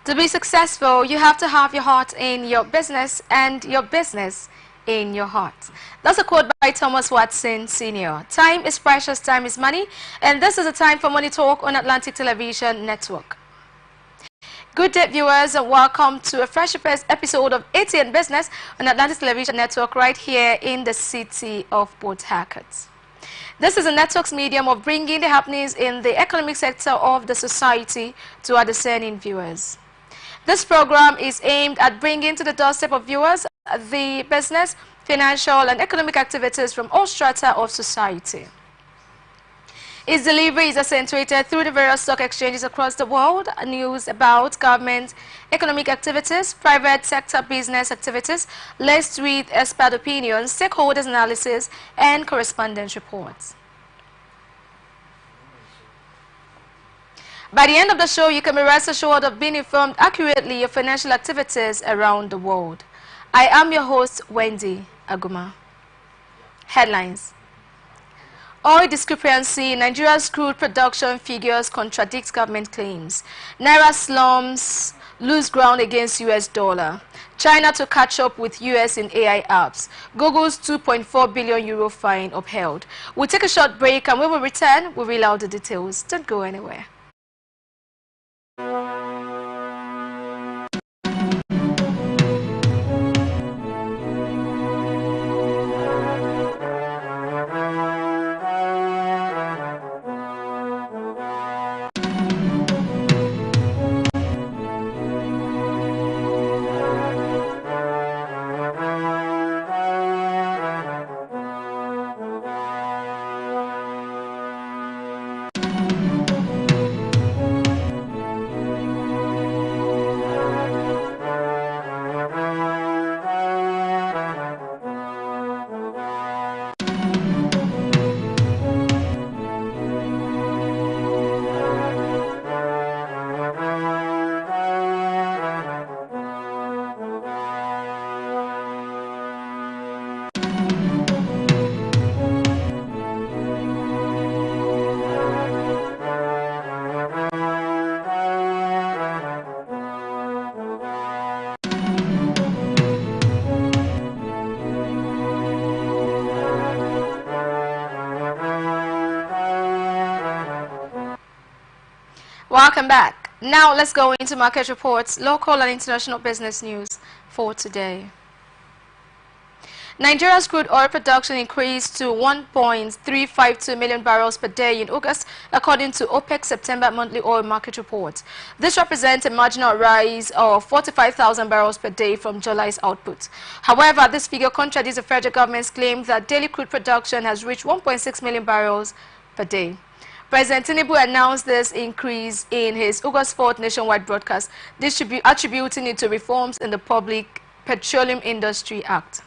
To be successful, you have to have your heart in your business and your business in your heart. That's a quote by Thomas Watson Sr. Time is precious, time is money, and this is a time for Money Talk on Atlantic Television Network. Good day, viewers, and welcome to a fresh episode of Atn Business on Atlantic Television Network right here in the city of Port Harcourt. This is a network's medium of bringing the happenings in the economic sector of the society to our discerning viewers. This program is aimed at bringing to the doorstep of viewers the business, financial and economic activities from all strata of society. Its delivery is accentuated through the various stock exchanges across the world, news about government, economic activities, private sector business activities, laced with expert opinions, stakeholders analysis, and correspondence reports. By the end of the show, you can be rest assured of being informed accurately of financial activities around the world. I am your host, Wendy Aguma. Headlines. Oil discrepancy. Nigeria's crude production figures contradict government claims. Naira slums lose ground against US dollar. China to catch up with US in AI apps. Google's 2.4 billion euro fine upheld. We'll take a short break, and when we return, we'll reel out the details. Don't go anywhere. Welcome back. Now let's go into market reports, local and international business news for today. Nigeria's crude oil production increased to 1.352 million barrels per day in August, according to OPEC's September monthly oil market report. This represents a marginal rise of 45,000 barrels per day from July's output. However, this figure contradicts the federal government's claim that daily crude production has reached 1.6 million barrels per day. President Tinubu announced this increase in his August 4th nationwide broadcast, attributing it to reforms in the Public Petroleum Industry Act.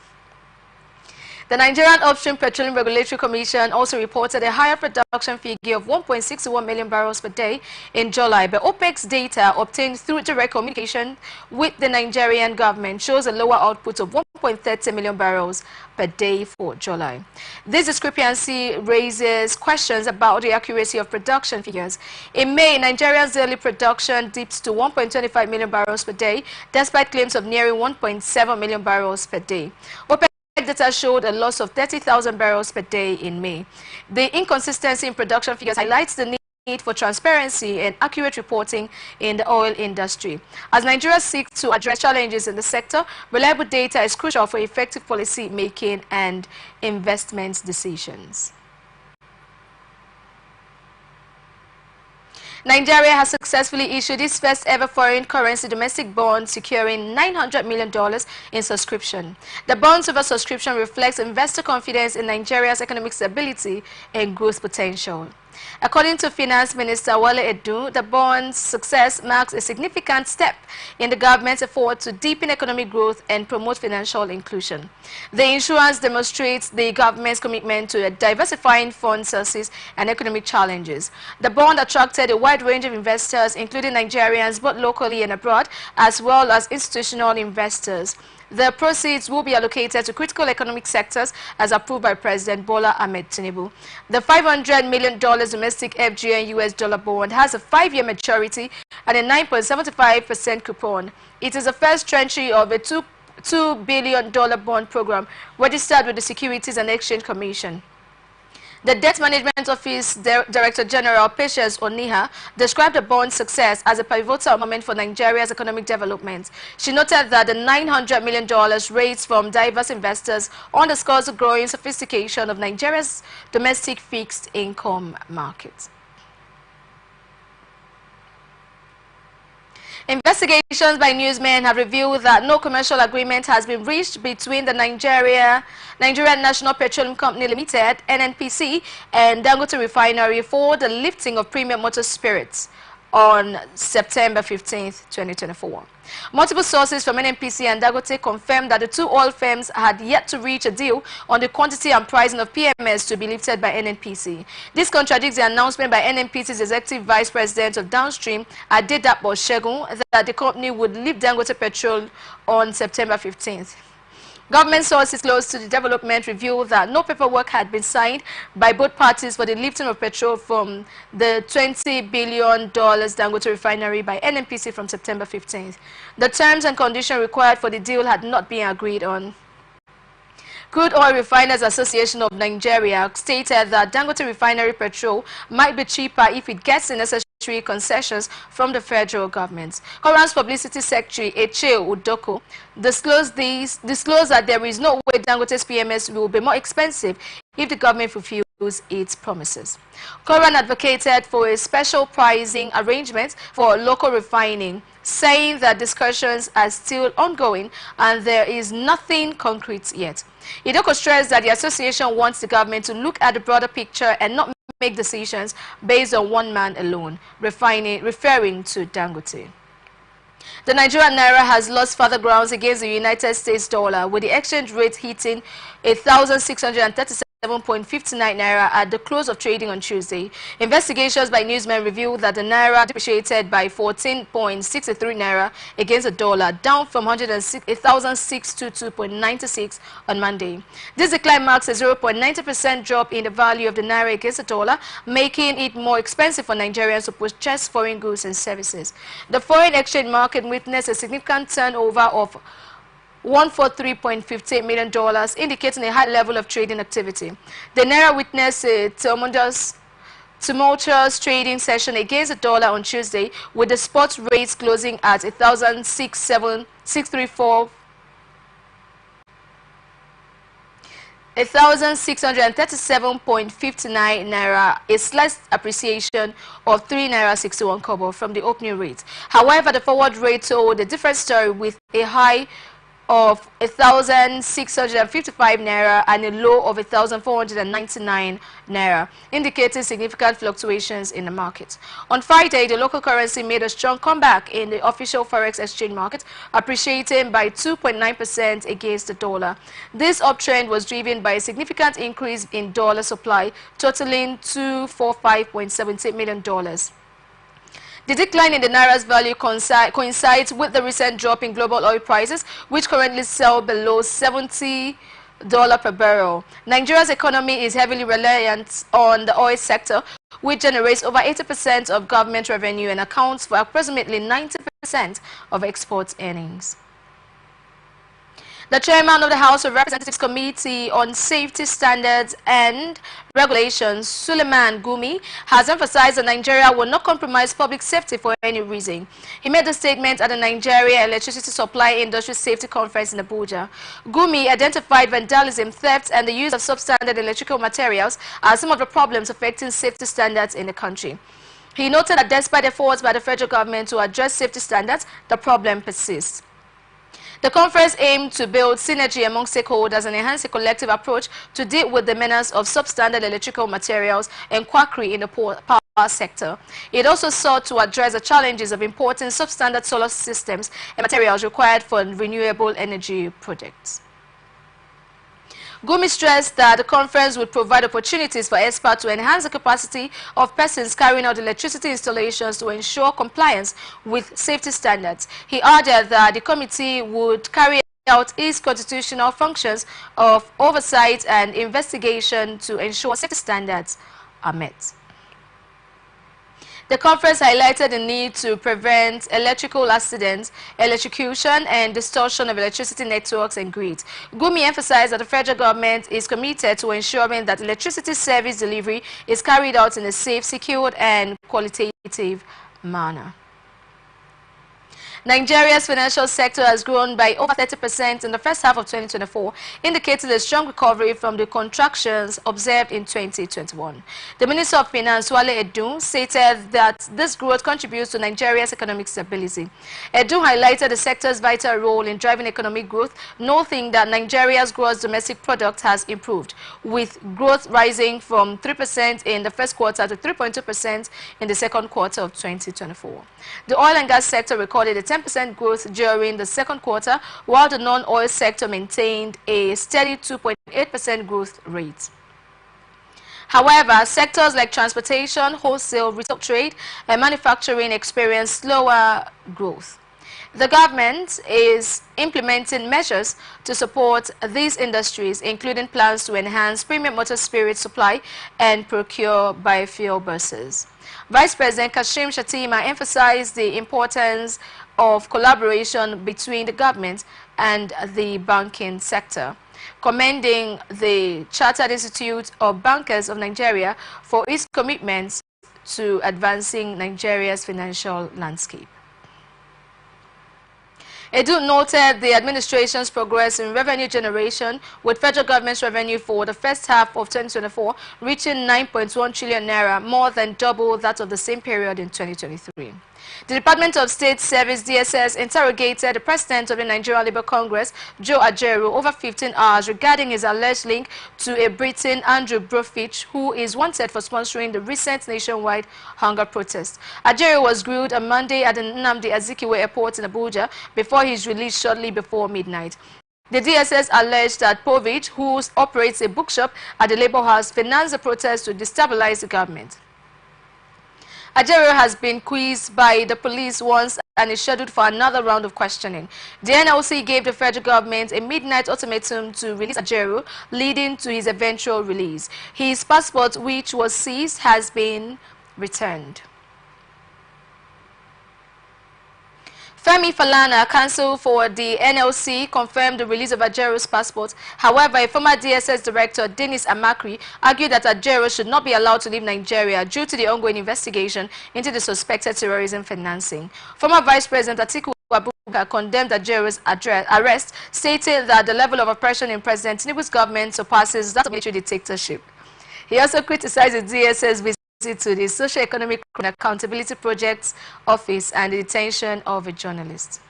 The Nigerian Upstream Petroleum Regulatory Commission also reported a higher production figure of 1.61 million barrels per day in July, but OPEC's data obtained through direct communication with the Nigerian government shows a lower output of 1.30 million barrels per day for July. This discrepancy raises questions about the accuracy of production figures. In May, Nigeria's daily production dipped to 1.25 million barrels per day, despite claims of nearing 1.7 million barrels per day. OPEC data showed a loss of 30,000 barrels per day in May. The inconsistency in production figures highlights the need for transparency and accurate reporting in the oil industry. As Nigeria seeks to address challenges in the sector, reliable data is crucial for effective policy making and investment decisions. Nigeria has successfully issued its first ever foreign currency domestic bond, securing $900 million in subscription. The bond's oversubscription reflects investor confidence in Nigeria's economic stability and growth potential. According to Finance Minister Wale Edu, the bond's success marks a significant step in the government's effort to deepen economic growth and promote financial inclusion. The issuance demonstrates the government's commitment to diversifying fund sources and economic challenges. The bond attracted a wide range of investors, including Nigerians both locally and abroad, as well as institutional investors. The proceeds will be allocated to critical economic sectors as approved by President Bola Ahmed Tinubu. The $500 million domestic FGN US dollar bond has a 5-year maturity and a 9.75% coupon. It is the first tranche of a $2 billion bond program registered with the Securities and Exchange Commission. The Debt Management Office Director General Patience Oniha described the bond's success as a pivotal moment for Nigeria's economic development. She noted that the $900 million raised from diverse investors underscores the growing sophistication of Nigeria's domestic fixed income market. Investigations by newsmen have revealed that no commercial agreement has been reached between the Nigerian National Petroleum Company Limited (NNPC) and Dangote Refinery for the lifting of premium motor spirits on September 15, 2024. Multiple sources from NNPC and Dangote confirmed that the two oil firms had yet to reach a deal on the quantity and pricing of PMS to be lifted by NNPC. This contradicts the announcement by NNPC's Executive Vice President of Downstream, Adedapo Segun, that the company would lift Dangote Petrol on September 15th. Government sources close to the development revealed that no paperwork had been signed by both parties for the lifting of petrol from the $20 billion Dangote refinery by NNPC from September 15th. The terms and conditions required for the deal had not been agreed on. Crude Oil Refiners Association of Nigeria stated that Dangote refinery petrol might be cheaper if it gets the necessary concessions from the federal government. Koran's publicity secretary Eche Udoko disclosed that there is no way Dangote's PMS will be more expensive if the government fulfills its promises. Koran advocated for a special pricing arrangement for local refining, saying that discussions are still ongoing and there is nothing concrete yet. Idoko stressed that the association wants the government to look at the broader picture and not make decisions based on one man alone, referring to Dangote. The Nigerian naira has lost further grounds against the United States dollar, with the exchange rate hitting 1,637.59 naira at the close of trading on Tuesday. Investigations by newsmen revealed that the naira depreciated by 14.63 naira against the dollar, down from 1,622.96 on Monday. This decline marks a 0.90% drop in the value of the naira against the dollar, making it more expensive for Nigerians to purchase foreign goods and services. The foreign exchange market witnessed a significant turnover of $143.58 million, indicating a high level of trading activity. The naira witnessed a tumultuous trading session against the dollar on Tuesday, with the spot rates closing at 1,637.59 naira, a slight appreciation of 3 naira 61 kobo from the opening rate. However, the forward rate told a different story, with a high of 1,655 naira and a low of 1,499 naira, indicating significant fluctuations in the market. On Friday, the local currency made a strong comeback in the official forex exchange market, appreciating by 2.9% against the dollar. This uptrend was driven by a significant increase in dollar supply, totaling $245.78 million. The decline in the naira's value coincides with the recent drop in global oil prices, which currently sell below $70 per barrel. Nigeria's economy is heavily reliant on the oil sector, which generates over 80% of government revenue and accounts for approximately 90% of export earnings. The chairman of the House of Representatives Committee on Safety Standards and Regulations, Suleiman Gumi, has emphasized that Nigeria will not compromise public safety for any reason. He made the statement at the Nigeria Electricity Supply Industry Safety Conference in Abuja. Gumi identified vandalism, theft, and the use of substandard electrical materials as some of the problems affecting safety standards in the country. He noted that despite efforts by the federal government to address safety standards, the problem persists. The conference aimed to build synergy among stakeholders and enhance a collective approach to deal with the menace of substandard electrical materials and quackery in the power sector. It also sought to address the challenges of importing substandard solar systems and materials required for renewable energy projects. Gumi stressed that the conference would provide opportunities for experts to enhance the capacity of persons carrying out electricity installations to ensure compliance with safety standards. He added that the committee would carry out its constitutional functions of oversight and investigation to ensure safety standards are met. The conference highlighted the need to prevent electrical accidents, electrocution, and distortion of electricity networks and grids. Gumi emphasized that the federal government is committed to ensuring that electricity service delivery is carried out in a safe, secured, and qualitative manner. Nigeria's financial sector has grown by over 30% in the first half of 2024, indicating a strong recovery from the contractions observed in 2021. The Minister of Finance, Wale Edun, stated that this growth contributes to Nigeria's economic stability. Edun highlighted the sector's vital role in driving economic growth, noting that Nigeria's gross domestic product has improved, with growth rising from 3% in the first quarter to 3.2% in the second quarter of 2024. The oil and gas sector recorded a 10% growth during the second quarter, while the non-oil sector maintained a steady 2.8% growth rate. However, sectors like transportation, wholesale, retail trade, and manufacturing experienced slower growth. The government is implementing measures to support these industries, including plans to enhance premium motor spirit supply and procure biofuel buses. Vice President Kashim Shettima emphasized the importance of collaboration between the government and the banking sector, commending the Chartered Institute of Bankers of Nigeria for its commitments to advancing Nigeria's financial landscape. Edu noted the administration's progress in revenue generation, with federal government's revenue for the first half of 2024 reaching 9.1 trillion naira, more than double that of the same period in 2023. The Department of State Service (DSS) interrogated the president of the Nigerian Labour Congress, Joe Ajaero, over 15 hours regarding his alleged link to a Briton, Andrew Brofich, who is wanted for sponsoring the recent nationwide hunger protest. Ajaero was grilled on Monday at the Nnamdi Azikiwe Airport in Abuja before his release shortly before midnight. The DSS alleged that Povich, who operates a bookshop at the Labour House, financed the protest to destabilize the government. Ajaero has been quizzed by the police once and is scheduled for another round of questioning. The NLC gave the federal government a midnight ultimatum to release Ajaero, leading to his eventual release. His passport, which was seized, has been returned. Femi Falana, counsel for the NLC, confirmed the release of Ajaero's passport. However, a former DSS director, Dennis Amakri, argued that Ajaero should not be allowed to leave Nigeria due to the ongoing investigation into the suspected terrorism financing. Former Vice President Atiku Abubakar condemned Ajaero's arrest, stating that the level of oppression in President Tinubu's government surpasses that of military dictatorship. He also criticized the DSS visit to the Socio-Economic and Accountability Projects Office and the detention of a journalist.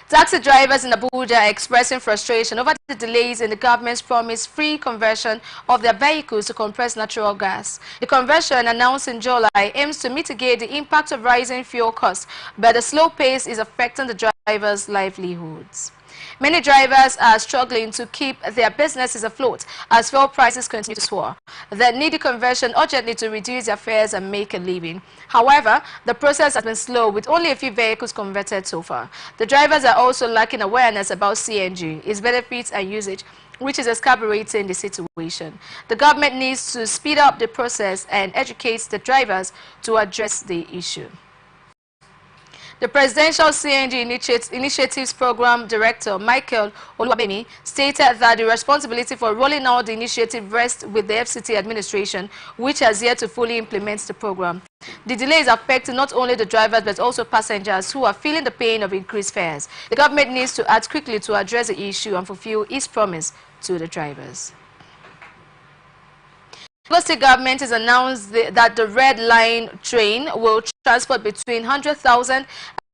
Taxi drivers in Abuja are expressing frustration over the delays in the government's promised free conversion of their vehicles to compressed natural gas. The conversion, announced in July, aims to mitigate the impact of rising fuel costs, but the slow pace is affecting the drivers' livelihoods. Many drivers are struggling to keep their businesses afloat as fuel prices continue to soar. They need the conversion urgently to reduce their fares and make a living. However, the process has been slow, with only a few vehicles converted so far. The drivers are also lacking awareness about CNG, its benefits and usage, which is exacerbating the situation. The government needs to speed up the process and educate the drivers to address the issue. The Presidential CNG Initiatives Program Director, Michael Oluwabemi, stated that the responsibility for rolling out the initiative rests with the FCT administration, which has yet to fully implement the program. The delays affect not only the drivers but also passengers who are feeling the pain of increased fares. The government needs to act quickly to address the issue and fulfill its promise to the drivers. The state government has announced that the Red Line train will transport between 100,000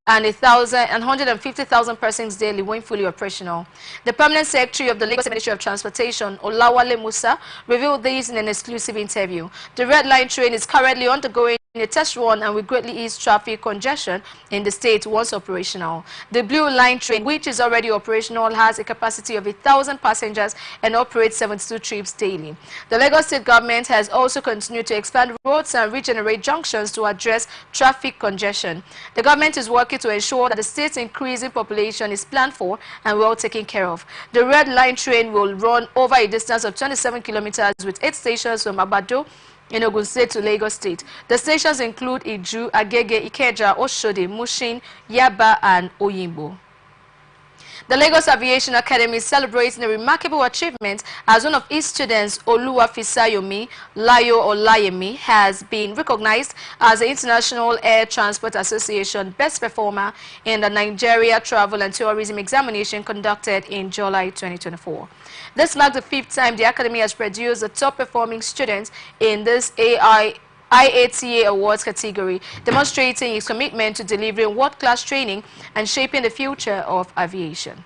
and 150,000 persons daily when fully operational. The permanent secretary of the Lagos Ministry of Transportation, Olawale Musa, revealed this in an exclusive interview. The Red Line train is currently undergoing a test run and will greatly ease traffic congestion in the state once operational. The Blue Line train, which is already operational, has a capacity of 1,000 passengers and operates 72 trips daily. The Lagos State government has also continued to expand roads and regenerate junctions to address traffic congestion. The government is working to ensure that the state's increasing population is planned for and well taken care of. The Red Line train will run over a distance of 27 kilometers with 8 stations from Abado in Ogun State to Lagos State. The stations include Iju, Agege, Ikeja, Oshodi, Mushin, Yaba and Oyimbo. The Lagos Aviation Academy is celebrating a remarkable achievement as one of its students, Oluwafisayomi Layo Olayemi, has been recognized as the International Air Transport Association Best Performer in the Nigeria Travel and Tourism Examination conducted in July 2024. This marks the 5th time the Academy has produced the top-performing students in this IATA Awards category, demonstrating its commitment to delivering world-class training and shaping the future of aviation.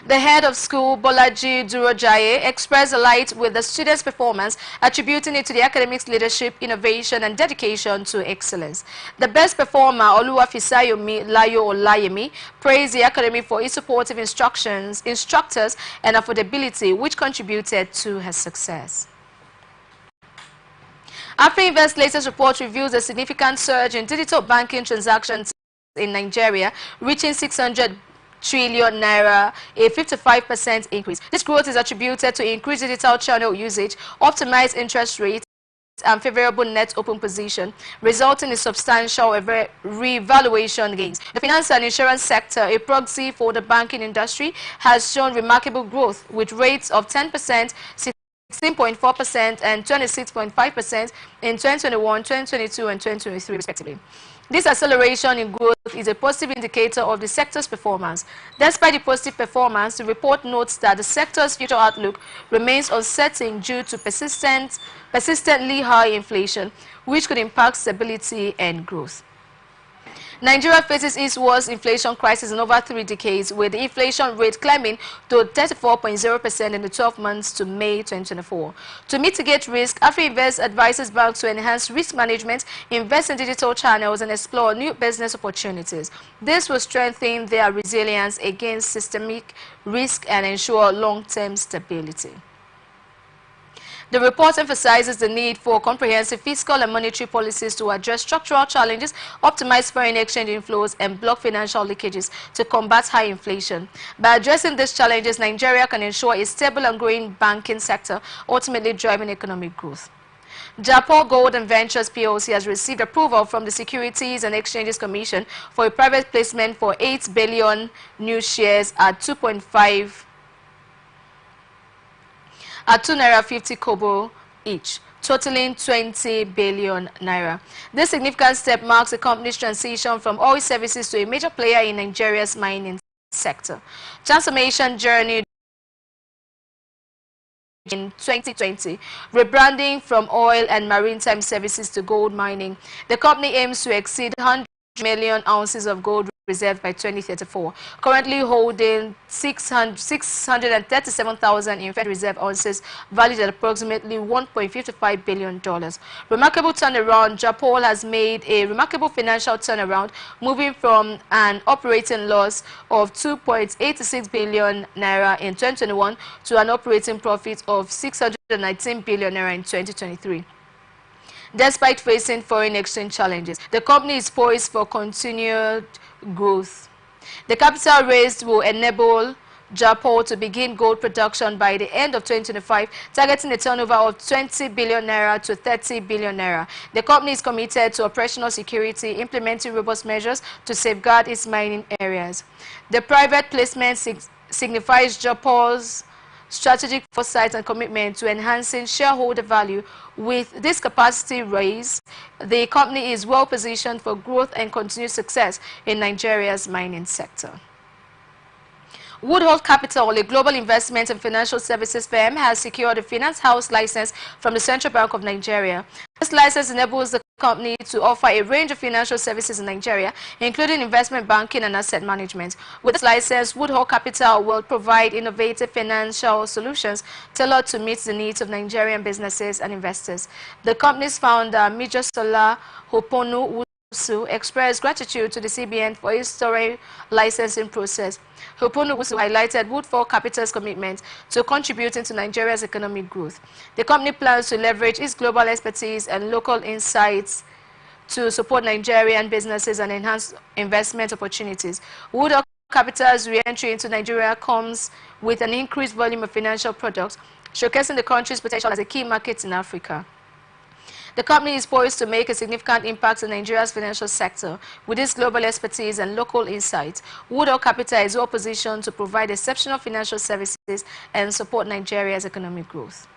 The head of school, Bolaji Durojaye, expressed delight with the students' performance, attributing it to the academic's leadership, innovation, and dedication to excellence. The best performer, Oluwafisayomi Layo Olayemi, praised the academy for its supportive instructors, and affordability, which contributed to her success. AfriInvest latest report reveals a significant surge in digital banking transactions in Nigeria, reaching 600 trillion naira, a 55% increase. This growth is attributed to increased digital channel usage, optimized interest rates, and favorable net open position, resulting in substantial revaluation gains. The finance and insurance sector, a proxy for the banking industry, has shown remarkable growth with rates of 10%, 16.4% and 26.5% in 2021, 2022 and 2023 respectively. This acceleration in growth is a positive indicator of the sector's performance. Despite the positive performance, the report notes that the sector's future outlook remains uncertain due to persistently high inflation, which could impact stability and growth. Nigeria faces its worst inflation crisis in over 3 decades, with the inflation rate climbing to 34.0% in the 12 months to May 2024. To mitigate risk, AfriInvest advises banks to enhance risk management, invest in digital channels, and explore new business opportunities. This will strengthen their resilience against systemic risk and ensure long-term stability. The report emphasizes the need for comprehensive fiscal and monetary policies to address structural challenges, optimize foreign exchange inflows, and block financial leakages to combat high inflation. By addressing these challenges, Nigeria can ensure a stable and growing banking sector, ultimately driving economic growth. Japan Gold and Ventures PLC has received approval from the Securities and Exchanges Commission for a private placement for 8 billion new shares at 2.5 at 2 naira 50 kobo each, totaling 20 billion naira. This significant step marks the company's transition from oil services to a major player in Nigeria's mining sector. Transformation journey in 2020, rebranding from oil and maritime services to gold mining. The company aims to exceed 100 million ounces of gold reserve by 2034, currently holding 637,000 inferred reserve ounces valued at approximately $1.55 billion. Remarkable turnaround. Japan has made a remarkable financial turnaround, moving from an operating loss of 2.86 billion naira in 2021 to an operating profit of 619 billion naira in 2023. Despite facing foreign exchange challenges, the company is poised for continued growth. The capital raised will enable Japan to begin gold production by the end of 2025, targeting a turnover of 20 billion naira to 30 billion naira. The company is committed to operational security, implementing robust measures to safeguard its mining areas. The private placement signifies Japan's strategic foresight and commitment to enhancing shareholder value. With this capacity raise, the company is well positioned for growth and continued success in Nigeria's mining sector. Woodhold Capital, a global investment and financial services firm, has secured a finance house license from the Central Bank of Nigeria. This license enables the company to offer a range of financial services in Nigeria, including investment banking and asset management. With this license, Woodhull Capital will provide innovative financial solutions tailored to meet the needs of Nigerian businesses and investors. The company's founder, Mijosola Hoponu expressed gratitude to the CBN for its thorough licensing process. Hoponu highlighted Woodhull Capital's commitment to contributing to Nigeria's economic growth. The company plans to leverage its global expertise and local insights to support Nigerian businesses and enhance investment opportunities. Woodhull Capital's re-entry into Nigeria comes with an increased volume of financial products, showcasing the country's potential as a key market in Africa. The company is poised to make a significant impact on Nigeria's financial sector. With its global expertise and local insights, Woodhull Capital is well positioned to provide exceptional financial services and support Nigeria's economic growth.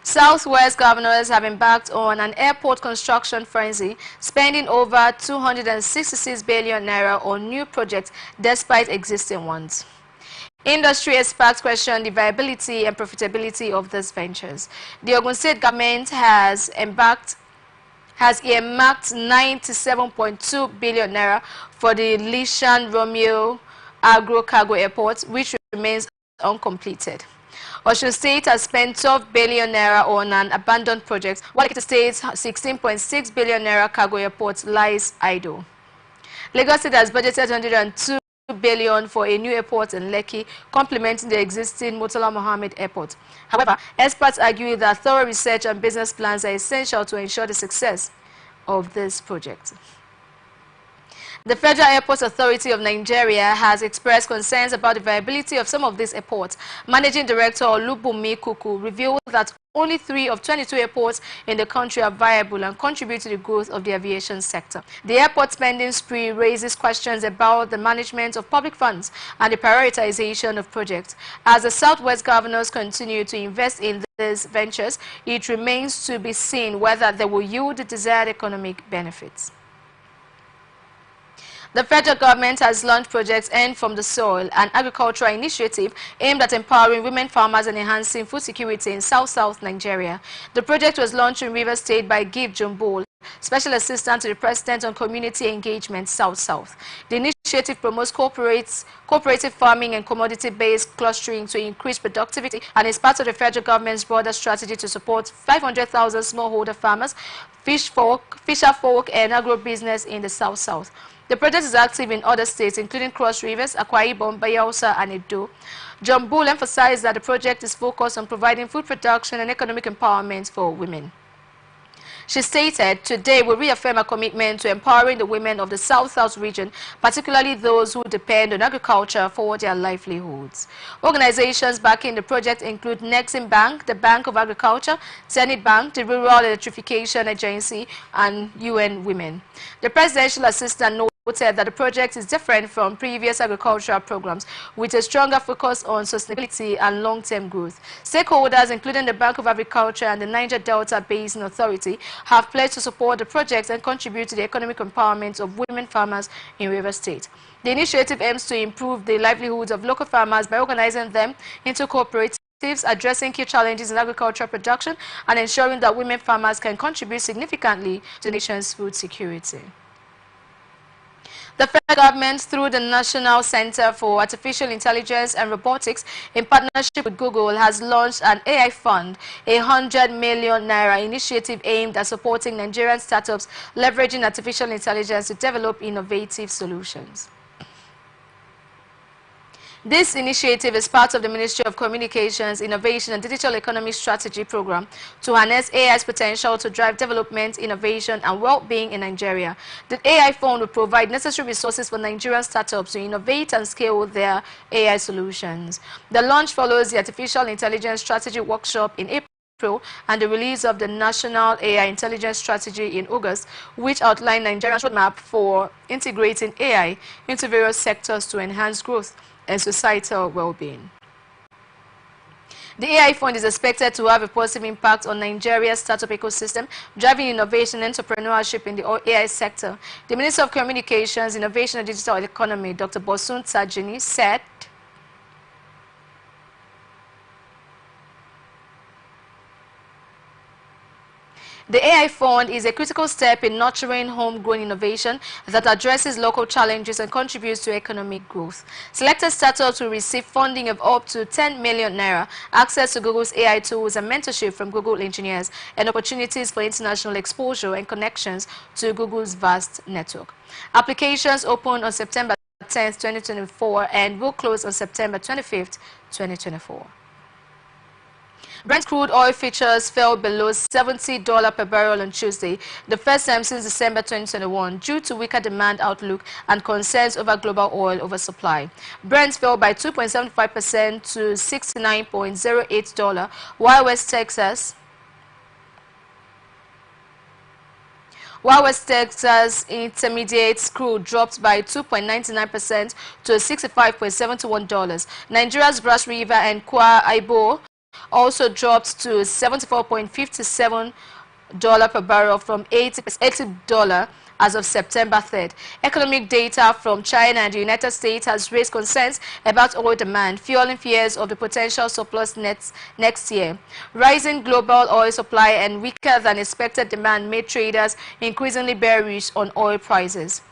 Southwest governors have embarked on an airport construction frenzy, spending over 266 billion naira on new projects despite existing ones. Industry experts question the viability and profitability of these ventures. The Ogun State government has earmarked 97.2 billion naira for the Lishan Romeo Agro Cargo Airport, which remains uncompleted. Osun State has spent 12 billion naira on an abandoned project, while Ekiti State's 16.6 billion naira cargo airport lies idle. Lagos State has budgeted 102 billion for a new airport in Lekki, complementing the existing Murtala Mohammed Airport. However, experts argue that thorough research and business plans are essential to ensure the success of this project. The Federal Airports Authority of Nigeria has expressed concerns about the viability of some of these airports. Managing Director Olubunmi Kuku revealed that only 3 of 22 airports in the country are viable and contribute to the growth of the aviation sector. The airport spending spree raises questions about the management of public funds and the prioritization of projects. As the Southwest governors continue to invest in these ventures, it remains to be seen whether they will yield the desired economic benefits. The federal government has launched Project Earn from the Soil, an agricultural initiative aimed at empowering women farmers and enhancing food security in South-South Nigeria. The project was launched in Rivers State by Give Jumbol, Special Assistant to the President on Community Engagement South-South. The initiative promotes cooperative farming and commodity-based clustering to increase productivity and is part of the federal government's broader strategy to support 500,000 smallholder farmers, fisher folk, and agro-business in the South-South. The project is active in other states, including Cross Rivers, Akwa Ibom, Bayelsa, and Edo. John Bull emphasized that the project is focused on providing food production and economic empowerment for women. She stated, "Today we reaffirm our commitment to empowering the women of the South-South region, particularly those who depend on agriculture for their livelihoods." Organizations backing the project include Nexim Bank, the Bank of Agriculture, Zenith Bank, the Rural Electrification Agency, and UN Women. The presidential assistant noted that the project is different from previous agricultural programs, with a stronger focus on sustainability and long-term growth. Stakeholders, including the Bank of Agriculture and the Niger Delta Basin Authority, have pledged to support the project and contribute to the economic empowerment of women farmers in Rivers State. The initiative aims to improve the livelihoods of local farmers by organizing them into cooperatives, addressing key challenges in agricultural production, and ensuring that women farmers can contribute significantly to the nation's food security. The federal government, through the National Center for Artificial Intelligence and Robotics, in partnership with Google, has launched an AI fund, a 100 million naira initiative aimed at supporting Nigerian startups leveraging artificial intelligence to develop innovative solutions. This initiative is part of the Ministry of Communications, Innovation and Digital Economy Strategy Program to harness AI's potential to drive development, innovation and well-being in Nigeria. The AI fund will provide necessary resources for Nigerian startups to innovate and scale their AI solutions. The launch follows the Artificial Intelligence Strategy Workshop in April and the release of the National AI Intelligence Strategy in August, which outlined Nigeria's roadmap for integrating AI into various sectors to enhance growth and societal well-being. The AI fund is expected to have a positive impact on Nigeria's startup ecosystem, driving innovation and entrepreneurship in the AI sector. The Minister of Communications, Innovation and Digital Economy, Dr. Bosun Tajini, said, The AI Fund is a critical step in nurturing homegrown innovation that addresses local challenges and contributes to economic growth. Selected startups will receive funding of up to 10 million naira, access to Google's AI tools and mentorship from Google engineers, and opportunities for international exposure and connections to Google's vast network. Applications open on September 10, 2024 and will close on September 25, 2024. Brent crude oil futures fell below $70 per barrel on Tuesday, the first time since December 2021, due to weaker demand outlook and concerns over global oil oversupply. Brent fell by 2.75% to $69.08, while West Texas Intermediate crude dropped by 2.99% to $65.71. Nigeria's Brass River and Kwa Ibo also dropped to $74.57 per barrel from $80 as of September 3rd. Economic data from China and the United States has raised concerns about oil demand, fueling fears of the potential surplus next year. Rising global oil supply and weaker than expected demand made traders increasingly bearish on oil prices.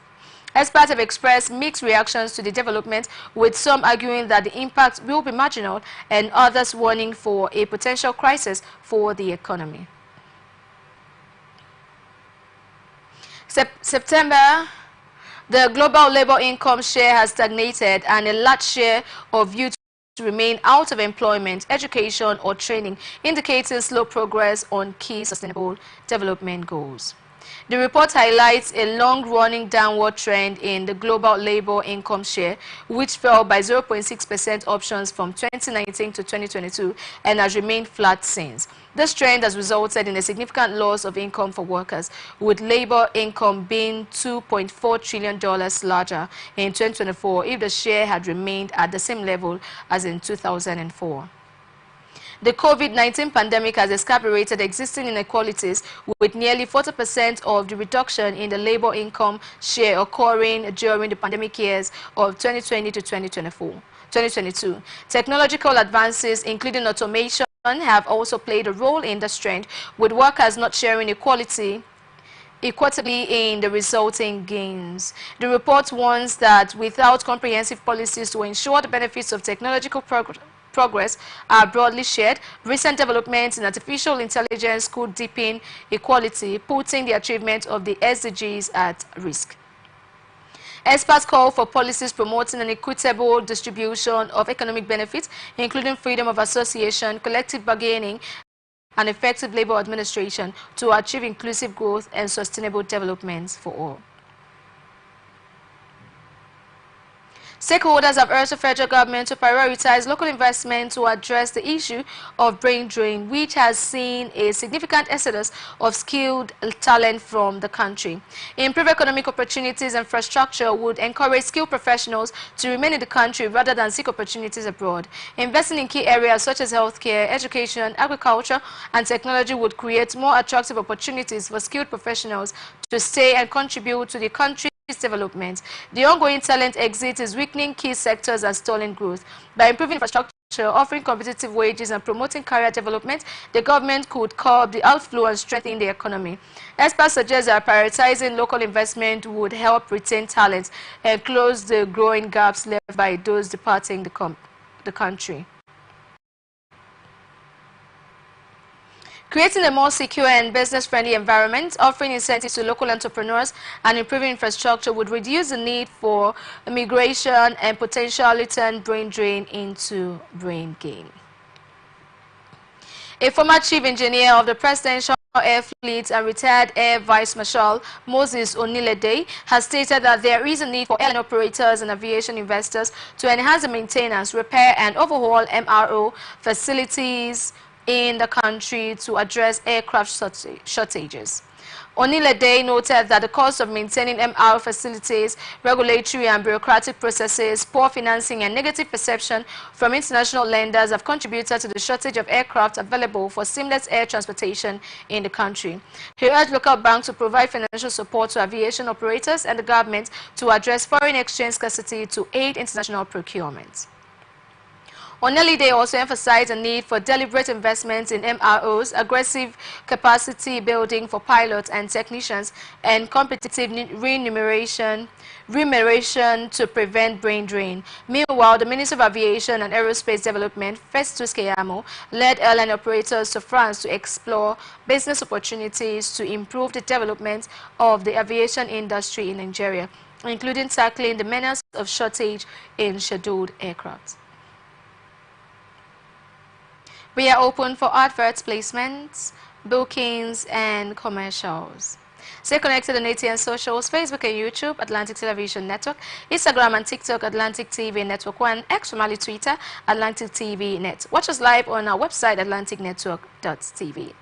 Experts have expressed mixed reactions to the development, with some arguing that the impact will be marginal and others warning for a potential crisis for the economy. September, the global labor income share has stagnated and a large share of youth remain out of employment, education or training, indicating slow progress on key sustainable development goals. The report highlights a long-running downward trend in the global labor income share, which fell by 0.6% options from 2019 to 2022 and has remained flat since. This trend has resulted in a significant loss of income for workers, with labor income being $2.4 trillion larger in 2024 if the share had remained at the same level as in 2004. The COVID-19 pandemic has exacerbated existing inequalities, with nearly 40% of the reduction in the labor income share occurring during the pandemic years of 2020 to 2022. Technological advances, including automation, have also played a role in this trend, with workers not sharing equitably in the resulting gains. The report warns that without comprehensive policies to ensure the benefits of technological progress are broadly shared, recent developments in artificial intelligence could deepen equality, putting the achievement of the SDGs at risk. Experts call for policies promoting an equitable distribution of economic benefits, including freedom of association, collective bargaining, and effective labor administration to achieve inclusive growth and sustainable development for all. Stakeholders have urged the federal government to prioritize local investment to address the issue of brain drain, which has seen a significant exodus of skilled talent from the country. Improved economic opportunities and infrastructure would encourage skilled professionals to remain in the country rather than seek opportunities abroad. Investing in key areas such as healthcare, education, agriculture, and technology would create more attractive opportunities for skilled professionals to stay and contribute to the country development. The ongoing talent exit is weakening key sectors and stalling growth. By improving infrastructure, offering competitive wages, and promoting career development, the government could curb the outflow and strengthen the economy. Experts suggest that prioritizing local investment would help retain talent and close the growing gaps left by those departing the country. Creating a more secure and business-friendly environment, offering incentives to local entrepreneurs, and improving infrastructure would reduce the need for immigration and potentially turn brain drain into brain gain. A former chief engineer of the Presidential Air Fleet and retired Air Vice Marshal Moses Onilede has stated that there is a need for airline operators and aviation investors to enhance the maintenance, repair, and overhaul MRO facilities in the country to address aircraft shortages. Onilede noted that the cost of maintaining MRO facilities, regulatory and bureaucratic processes, poor financing, and negative perception from international lenders have contributed to the shortage of aircraft available for seamless air transportation in the country. He urged local banks to provide financial support to aviation operators and the government to address foreign exchange scarcity to aid international procurement. Onelli Day also emphasized the need for deliberate investments in MROs, aggressive capacity building for pilots and technicians, and competitive remuneration to prevent brain drain. Meanwhile, the Minister of Aviation and Aerospace Development, Festus Keyamo, led airline operators to France to explore business opportunities to improve the development of the aviation industry in Nigeria, including tackling the menace of shortage in scheduled aircraft. We are open for adverts, placements, bookings, and commercials. Stay connected on ATN socials, Facebook and YouTube, Atlantic Television Network, Instagram and TikTok, Atlantic TV Network 1, X formerly Twitter, Atlantic TV Net. Watch us live on our website, atlanticnetwork.tv.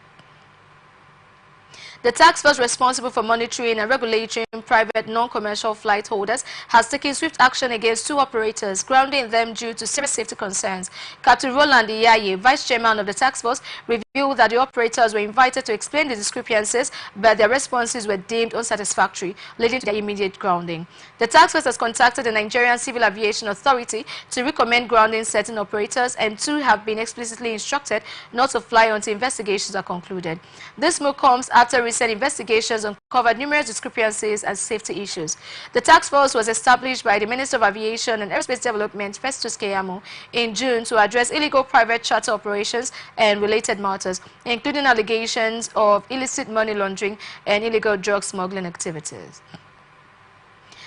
The task force responsible for monitoring and regulating private non-commercial flight holders has taken swift action against 2 operators, grounding them due to serious safety concerns. Captain Roland Iyaye, vice chairman of the task force, revealed that the operators were invited to explain the discrepancies, but their responses were deemed unsatisfactory, leading to their immediate grounding. The task force has contacted the Nigerian Civil Aviation Authority to recommend grounding certain operators, and 2 have been explicitly instructed not to fly until investigations are concluded. This move comes after recent investigations uncovered numerous discrepancies and safety issues. The task force was established by the Minister of Aviation and Aerospace Development, Festus Keyamo, in June to address illegal private charter operations and related matters, including allegations of illicit money laundering and illegal drug smuggling activities.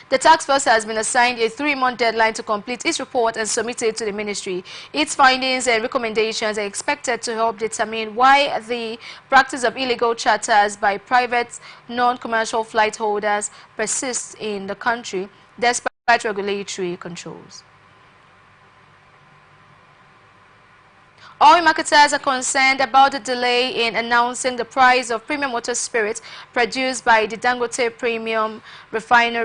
The task force has been assigned a 3-month deadline to complete its report and submit it to the ministry. Its findings and recommendations are expected to help determine why the practice of illegal charters by private non-commercial flight holders persists in the country despite regulatory controls. Oil marketers are concerned about the delay in announcing the price of premium motor spirit produced by the Dangote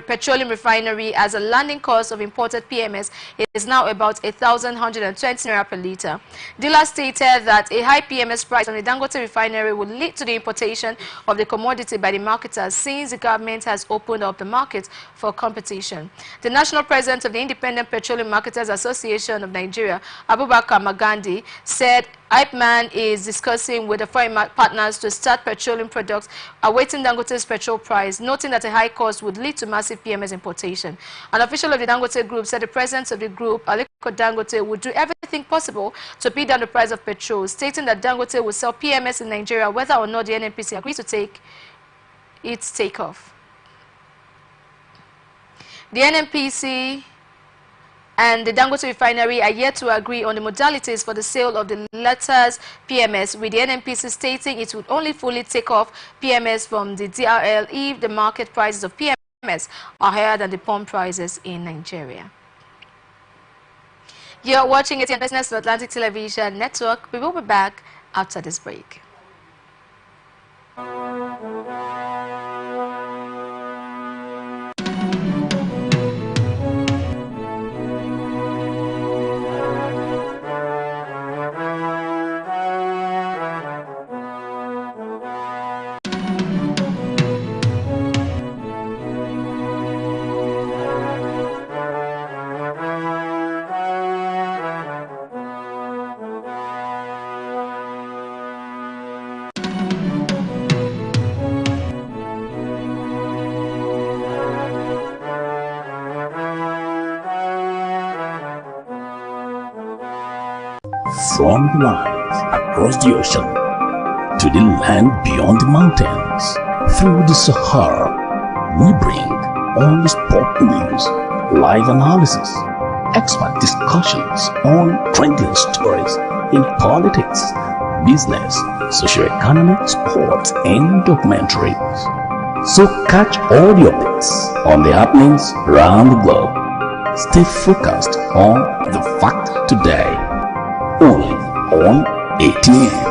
Petroleum Refinery, as a landing cost of imported PMS is now about 1,120 naira per litre. Dealers stated that a high PMS price on the Dangote Refinery would lead to the importation of the commodity by the marketers, since the government has opened up the market for competition. The national president of the Independent Petroleum Marketers Association of Nigeria, Abubakar Magandi, said IPMAN is discussing with the foreign partners to start petroleum products, awaiting Dangote's petrol price, noting that a high cost would lead to massive PMS importation. An official of the Dangote Group said the president of the group, Aliko Dangote, would do everything possible to beat down the price of petrol, stating that Dangote will sell PMS in Nigeria whether or not the NNPC agrees to take its takeoff. The NNPC and the Dangote Refinery are yet to agree on the modalities for the sale of the latter's PMS, with the NNPC stating it would only fully take off PMS from the DRL if the market prices of PMS are higher than the pump prices in Nigeria. You're watching Atn Business of Atlantic Television Network. We will be back after this break. From the lands across the ocean to the land beyond the mountains, through the Sahara, we bring all the sport news, live analysis, expert discussions on trending stories in politics, business, socio-economic, sports, and documentaries. So catch all the updates on the happenings around the globe. Stay focused on the fact today, only on ATN.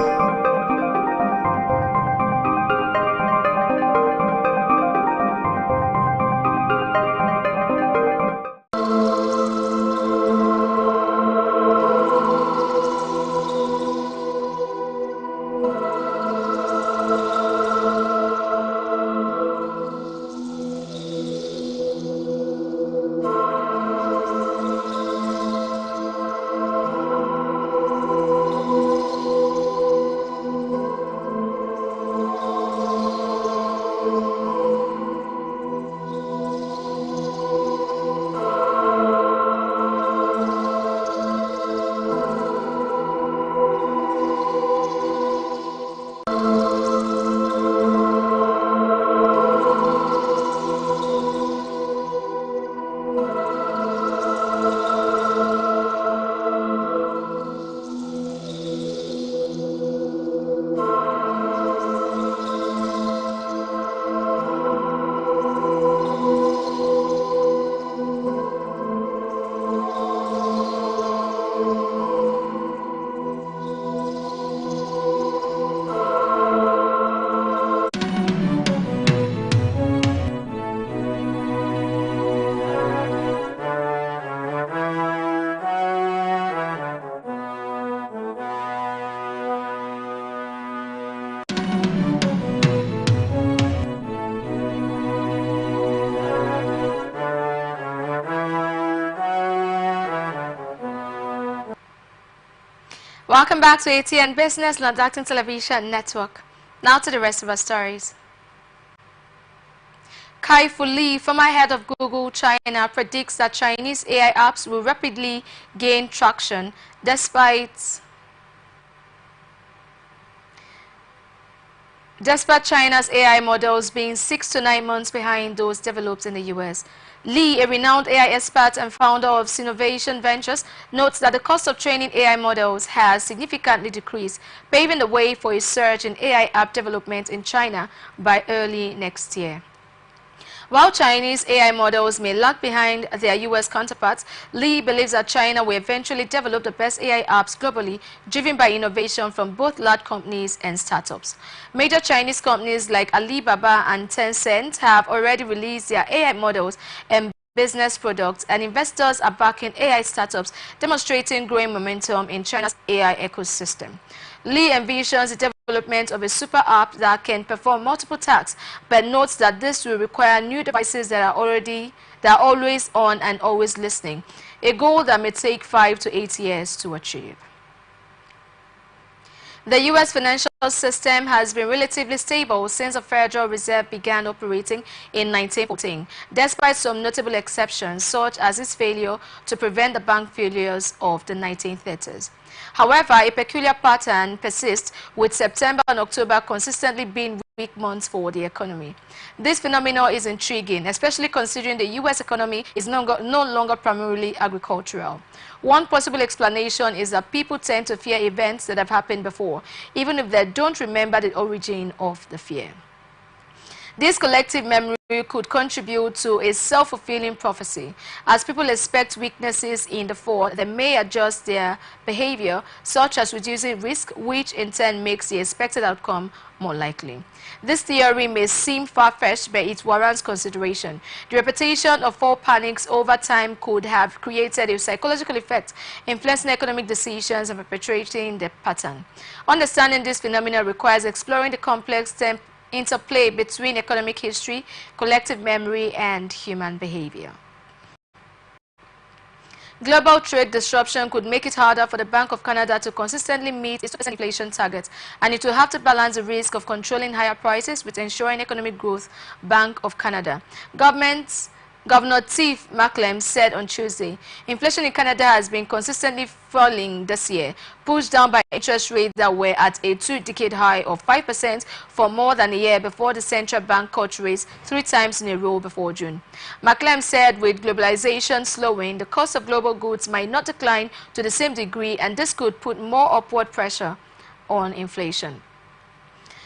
Welcome back to Atn Business, London Television Network. Now to the rest of our stories. Kai-Fu Lee, former head of Google China, predicts that Chinese AI apps will rapidly gain traction despite China's AI models being 6 to 9 months behind those developed in the US. Lee, a renowned AI expert and founder of Sinovation Ventures, notes that the cost of training AI models has significantly decreased, paving the way for a surge in AI app development in China by early next year. While Chinese AI models may lag behind their US counterparts, Lee believes that China will eventually develop the best AI apps globally, driven by innovation from both large companies and startups. Major Chinese companies like Alibaba and Tencent have already released their AI models and business products, and investors are backing AI startups, demonstrating growing momentum in China's AI ecosystem. Lee envisions the development of a super app that can perform multiple tasks, but notes that this will require new devices that are always on and always listening, a goal that may take 5 to 8 years to achieve. The U.S. financial system has been relatively stable since the Federal Reserve began operating in 1914, despite some notable exceptions, such as its failure to prevent the bank failures of the 1930s. However, a peculiar pattern persists, with September and October consistently being weak months for the economy. This phenomenon is intriguing, especially considering the U.S. economy is no longer primarily agricultural. One possible explanation is that people tend to fear events that have happened before, even if they don't remember the origin of the fear. This collective memory could contribute to a self-fulfilling prophecy. As people expect weaknesses in the fall, they may adjust their behavior, such as reducing risk, which in turn makes the expected outcome more likely. This theory may seem far-fetched, but it warrants consideration. The repetition of fall panics over time could have created a psychological effect, influencing economic decisions and perpetuating the pattern. Understanding this phenomenon requires exploring the complex interplay between economic history, collective memory, and human behavior. Global trade disruption could make it harder for the Bank of Canada to consistently meet its 2% inflation target, and it will have to balance the risk of controlling higher prices with ensuring economic growth. Bank of Canada. Governor Tiff Macklem said on Tuesday, inflation in Canada has been consistently falling this year, pushed down by interest rates that were at a 2-decade high of 5% for more than a year before the central bank cut rates 3 times in a row before June. Macklem said with globalization slowing, the cost of global goods might not decline to the same degree, and this could put more upward pressure on inflation.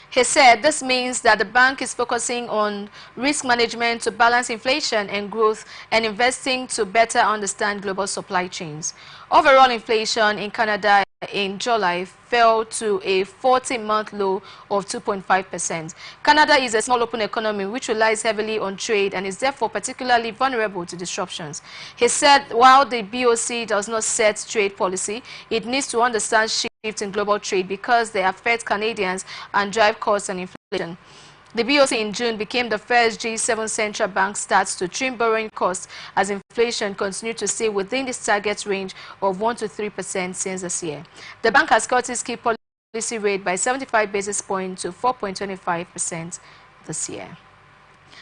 He said this means that the bank is focusing on risk management to balance inflation and growth, and investing to better understand global supply chains. Overall inflation in Canada in July fell to a 40-month low of 2.5%. Canada is a small open economy which relies heavily on trade and is therefore particularly vulnerable to disruptions. He said while the BOC does not set trade policy, it needs to understand shifts in global trade because they affect Canadians and drive costs and inflation. The BOC in June became the first G7 central bank starts to trim borrowing costs as inflation continued to stay within its target range of 1 to 3% since this year. The bank has cut its key policy rate by 75 basis points to 4.25% this year.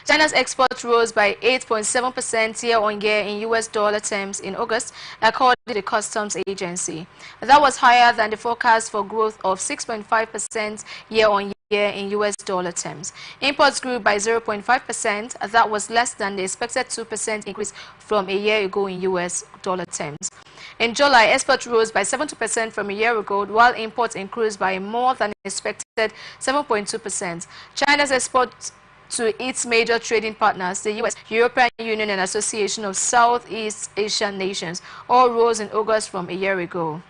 China's exports rose by 8.7% year-on-year in US dollar terms in August, according to the Customs Agency. That was higher than the forecast for growth of 6.5% year-on-year in US dollar terms. Imports grew by 0.5%. That was less than the expected 2% increase from a year ago in US dollar terms. In July, exports rose by 70% from a year ago, while imports increased by more than expected 7.2%. China's exports to its major trading partners, the U.S., European Union, and Association of Southeast Asian Nations, all rose in August from a year ago.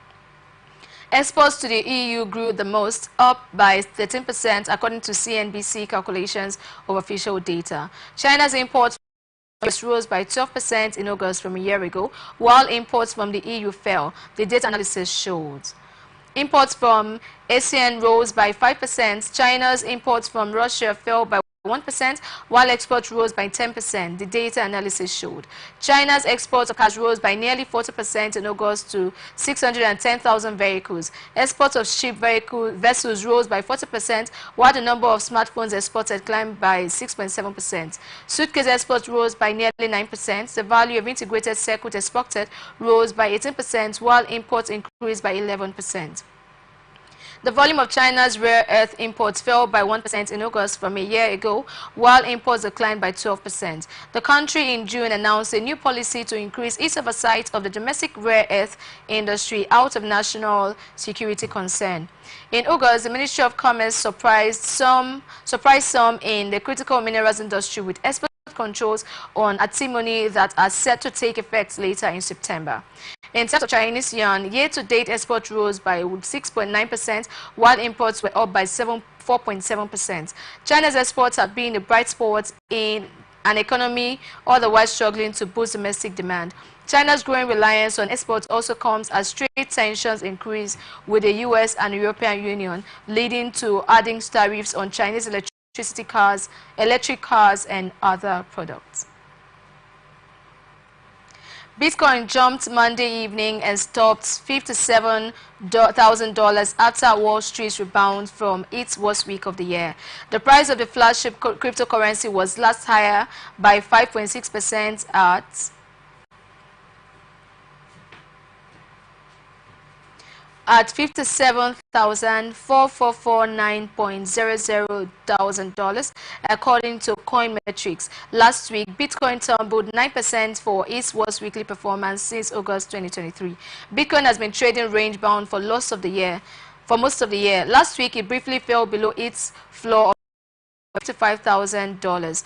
Exports to the EU grew the most, up by 13%, according to CNBC calculations of official data. China's imports rose by 12% in August from a year ago, while imports from the EU fell, the data analysis showed. Imports from ASEAN rose by 5%. China's imports from Russia fell by 1%, while exports rose by 10%, the data analysis showed. China's exports of cars rose by nearly 40% in August to 610,000 vehicles. Exports of ship vessels rose by 40%, while the number of smartphones exported climbed by 6.7%. Suitcase exports rose by nearly 9%. The value of integrated circuit exported rose by 18%, while imports increased by 11%. The volume of China's rare earth imports fell by 1% in August from a year ago, while imports declined by 12%. The country in June announced a new policy to increase its oversight of the domestic rare earth industry out of national security concern. In August, the Ministry of Commerce surprised some in the critical minerals industry with export controls on antimony that are set to take effect later in September. In terms of Chinese yuan, year-to-date exports rose by 6.9%, while imports were up by 4.7%. China's exports have been a bright spot in an economy otherwise struggling to boost domestic demand. China's growing reliance on exports also comes as trade tensions increase with the U.S. and European Union, leading to adding tariffs on Chinese electric cars, and other products. Bitcoin jumped Monday evening and topped $57,000 after Wall Street's rebound from its worst week of the year. The price of the flagship cryptocurrency was last higher by 5.6% at $57,449.00 according to Coinmetrics. Last week, Bitcoin tumbled 9% for its worst weekly performance since August 2023. Bitcoin has been trading range-bound for most of the year. Last week, it briefly fell below its floor of $55,000.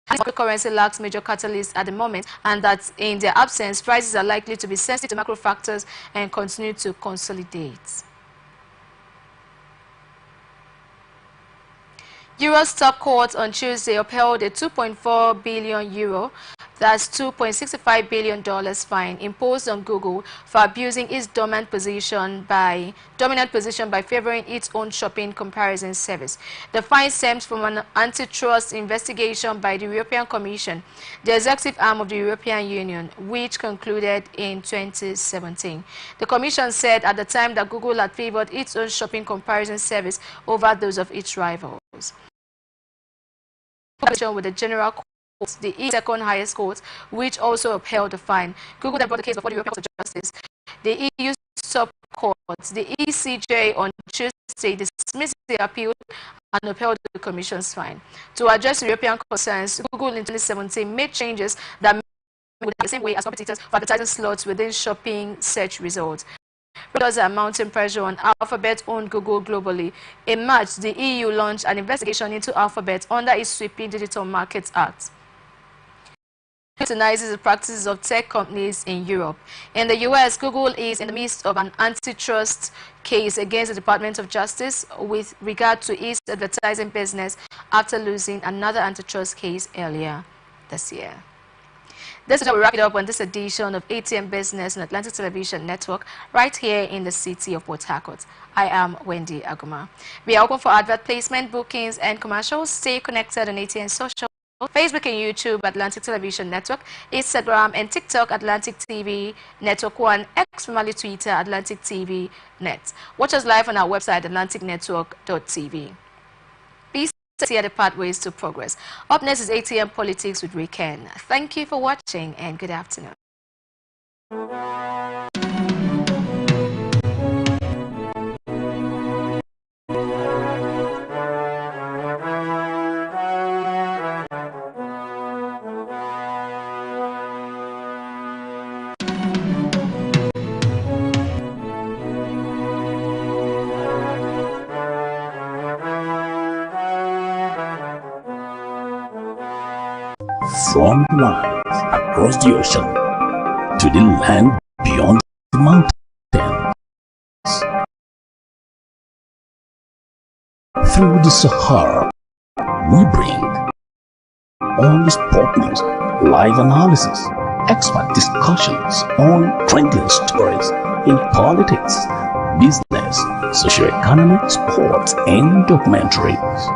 Cryptocurrency lacks major catalysts at the moment, and that in their absence, prices are likely to be sensitive to macro factors and continue to consolidate. Euro's top court on Tuesday upheld a €2.4 billion, that's $2.65 billion fine imposed on Google for abusing its dominant position by favoring its own shopping comparison service. The fine stems from an antitrust investigation by the European Commission, the executive arm of the European Union, which concluded in 2017. The Commission said at the time that Google had favored its own shopping comparison service over those of its rivals. With the General Court, the second highest court, which also upheld the fine. Google then brought the case before the European Court of Justice. The EU sub-court, the ECJ, on Tuesday dismissed the appeal and upheld the Commission's fine. To address European concerns, Google in 2017 made changes that would have the same way as competitors for advertising slots within shopping search results. Because are mounting pressure on Alphabet-owned Google globally. In March, the EU launched an investigation into Alphabet under its sweeping Digital Markets Act. It scrutinizes the practices of tech companies in Europe. In the US, Google is in the midst of an antitrust case against the Department of Justice with regard to its advertising business after losing another antitrust case earlier this year. This is how we wrap it up on this edition of Atn Business on Atlantic Television Network, right here in the city of Port Harcourt. I am Wendy Aguma. We are open for advert placement, bookings, and commercials. Stay connected on ATN Social, Facebook and YouTube, Atlantic Television Network, Instagram and TikTok, Atlantic TV Network 1, X, formerly Twitter, Atlantic TV Net. Watch us live on our website, atlanticnetwork.tv. See the pathways to progress. Up next is ATM Politics with Ray Ken. Thank you for watching and good afternoon. From life across the ocean to the land beyond the mountains, through the Sahara, we bring all the sport news, live analysis, expert discussions on trending stories in politics, business, socio-economic, sports, and documentaries.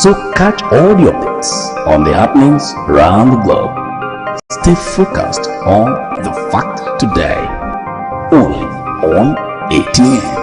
So catch all the updates on the happenings around the globe. Stay focused on the fact today, only on ATN.